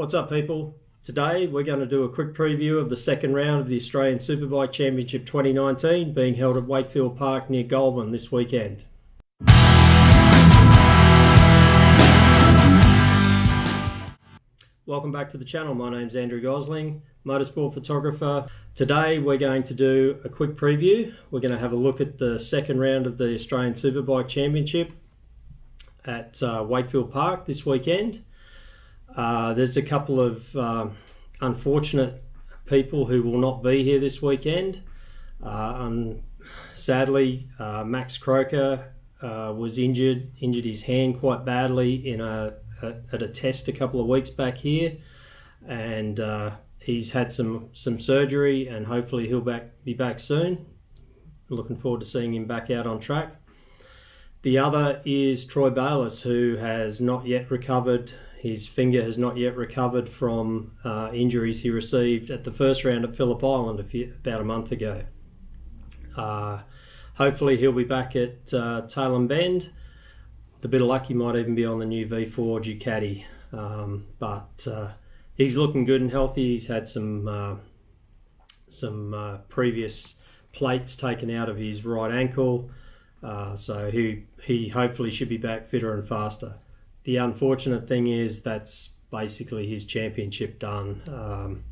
What's up, people? Today we're going to do a quick preview of the second round of the Australian Superbike Championship 2019 being held at Wakefield Park near Goulburn this weekend. Welcome back to the channel. My name's Andrew Gosling, motorsport photographer. Today we're going to do a quick preview. We're going to have a look at the second round of the Australian Superbike Championship at Wakefield Park this weekend. There's a couple of unfortunate people who will not be here this weekend. Sadly, Max Croker was injured his hand quite badly at a test a couple of weeks back here, and he's had some surgery, and hopefully he'll be back soon. Looking forward to seeing him back out on track. The other is Troy Bayliss, who has not yet recovered. His finger has not yet recovered from injuries he received at the first round at Phillip Island about a month ago. Hopefully he'll be back at Tailem Bend. With a bit of luck, he might even be on the new V4 Ducati. But he's looking good and healthy. He's had some previous plates taken out of his right ankle. So he hopefully should be back fitter and faster. The unfortunate thing is that's basically his championship done.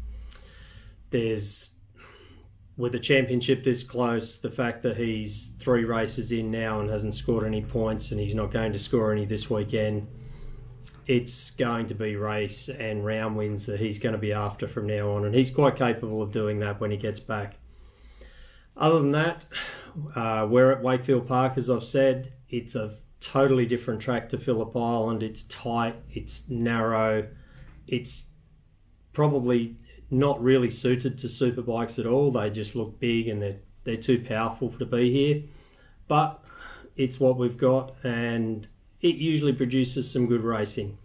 With the championship this close, the fact that he's 3 races in now and hasn't scored any points, and he's not going to score any this weekend, it's going to be race and round wins that he's going to be after from now on, and he's quite capable of doing that when he gets back. Other than that, we're at Wakefield Park, as I've said. It's a totally different track to Phillip Island. It's tight, it's narrow, it's probably not really suited to superbikes at all. They just look big and they're too powerful to be here. But it's what we've got, and it usually produces some good racing.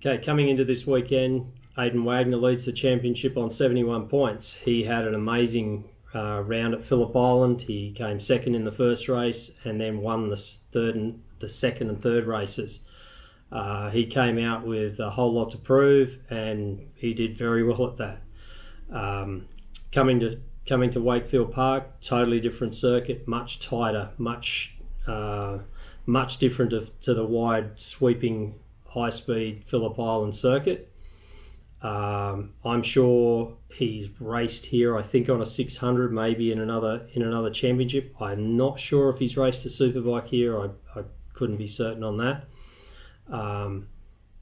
Okay, coming into this weekend, Aidan Wagner leads the championship on 71 points. He had an amazing round at Phillip Island. He came second in the first race and then won the second and third races. He came out with a whole lot to prove, and he did very well at that. Coming to Wakefield Park, totally different circuit, much tighter, much different to the wide sweeping high speed Phillip Island circuit. I'm sure he's raced here, I think, on a 600, maybe in another championship. I'm not sure if he's raced a superbike here. I couldn't be certain on that.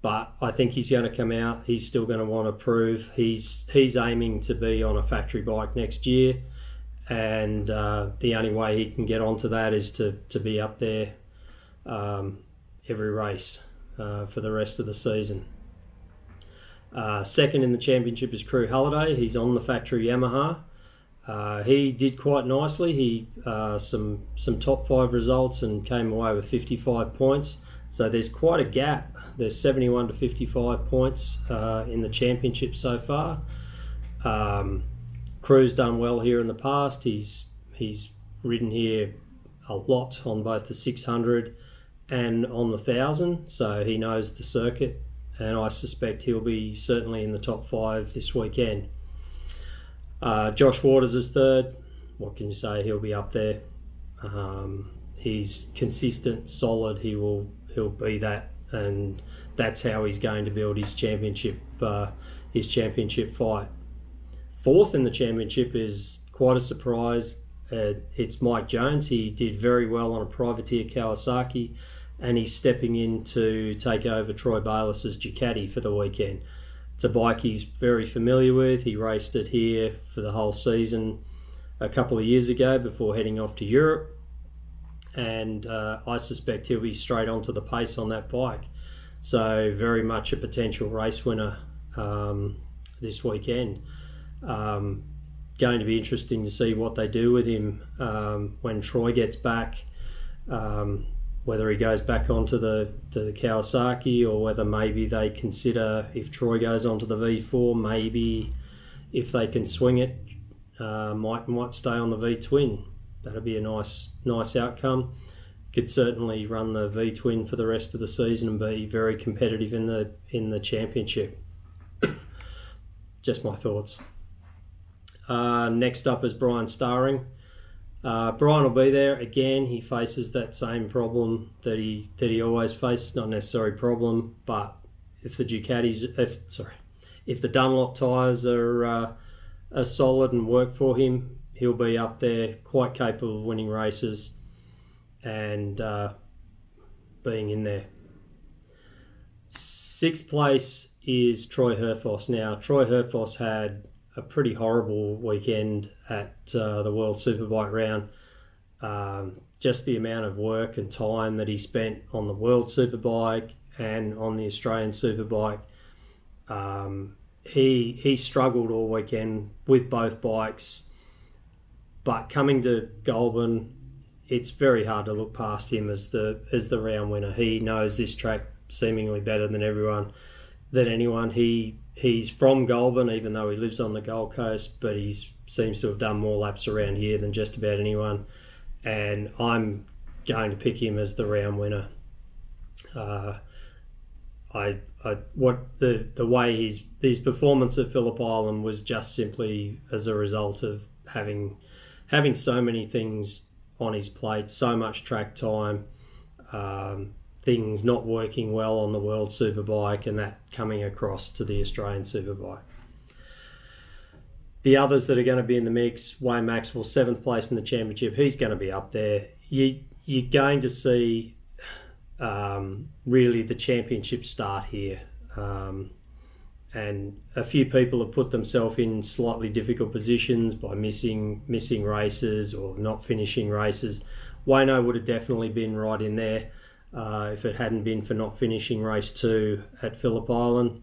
But I think he's going to come out. He's still going to want to prove. He's aiming to be on a factory bike next year, and the only way he can get onto that is to be up there every race for the rest of the season. Second in the championship is Crew Halliday. He's on the factory Yamaha. He did quite nicely. He some top 5 results and came away with 55 points. So there's quite a gap. There's 71 to 55 points in the championship so far. Crew's done well here in the past. He's ridden here a lot on both the 600 and on the 1000, so he knows the circuit, and I suspect he'll be certainly in the top 5 this weekend. Josh Waters is third. What can you say? He'll be up there. He's consistent, solid. He'll be that, and that's how he's going to build his championship fight. Fourth in the championship is quite a surprise. It's Mike Jones. He did very well on a privateer Kawasaki, and he's stepping in to take over Troy Bayliss's Ducati for the weekend. It's a bike he's very familiar with. He raced it here for the whole season a couple of years ago before heading off to Europe, and I suspect he'll be straight onto the pace on that bike. So very much a potential race winner this weekend. Going to be interesting to see what they do with him when Troy gets back. Whether he goes back onto the Kawasaki, or whether maybe they consider, if Troy goes onto the V4, maybe if they can swing it, might stay on the V-twin. That'd be a nice outcome. Could certainly run the V-twin for the rest of the season and be very competitive in the championship. just my thoughts. Next up is Brian Starring. Brian will be there again. He faces that same problem that he always faces. Not necessarily problem, but if the if the Dunlop tyres are solid and work for him, he'll be up there, quite capable of winning races and being in there. 6th place is Troy Herfoss. Now, Troy Herfoss had a pretty horrible weekend at the World Superbike round. Just the amount of work and time that he spent on the World Superbike and on the Australian Superbike. He struggled all weekend with both bikes, but coming to Goulburn, it's very hard to look past him as the round winner. He knows this track seemingly better than anyone. He's from Goulburn, even though he lives on the Gold Coast, but he seems to have done more laps around here than just about anyone. And I'm going to pick him as the round winner. The way his performance at Phillip Island was just simply as a result of having so many things on his plate, so much track time, things not working well on the World Superbike, and that coming across to the Australian Superbike. The others that are going to be in the mix, Wayne Maxwell, 7th place in the championship, he's going to be up there. You're going to see really the championship start here. And a few people have put themselves in slightly difficult positions by missing races or not finishing races. Wayno would have definitely been right in there if it hadn't been for not finishing race 2 at Phillip Island.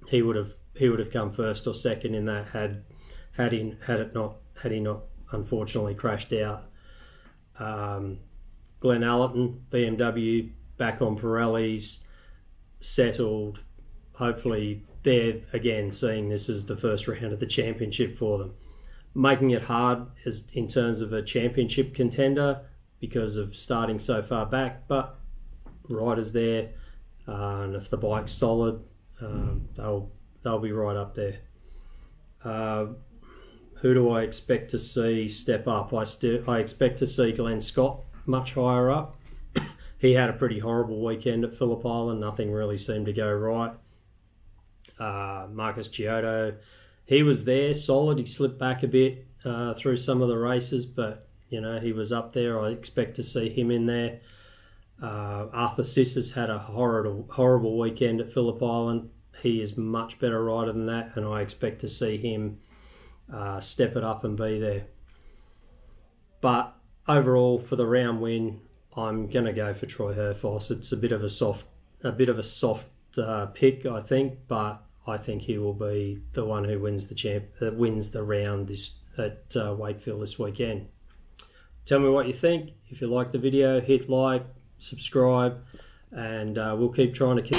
He would have come first or second in that had he not unfortunately crashed out. Glenn Allerton, BMW, back on Pirellis, settled. Hopefully they're again seeing this as the first round of the championship for them, making it hard as in terms of a championship contender because of starting so far back, but riders there, and if the bike's solid, they'll be right up there. Who do I expect to see step up? I expect to see Glenn Scott much higher up. He had a pretty horrible weekend at Phillip Island. Nothing really seemed to go right. Marcus Giotto, he was there, solid. He slipped back a bit through some of the races, but he was up there. I expect to see him in there. Arthur Sissis had a horrible weekend at Phillip Island. He is much better rider than that, and I expect to see him step it up and be there. But overall, for the round win, I'm going to go for Troy Herfoss. It's a bit of a soft pick, I think, but I think he will be the one who wins the round at Wakefield this weekend. Tell me what you think. If you like the video, hit like, subscribe, and we'll keep trying to keep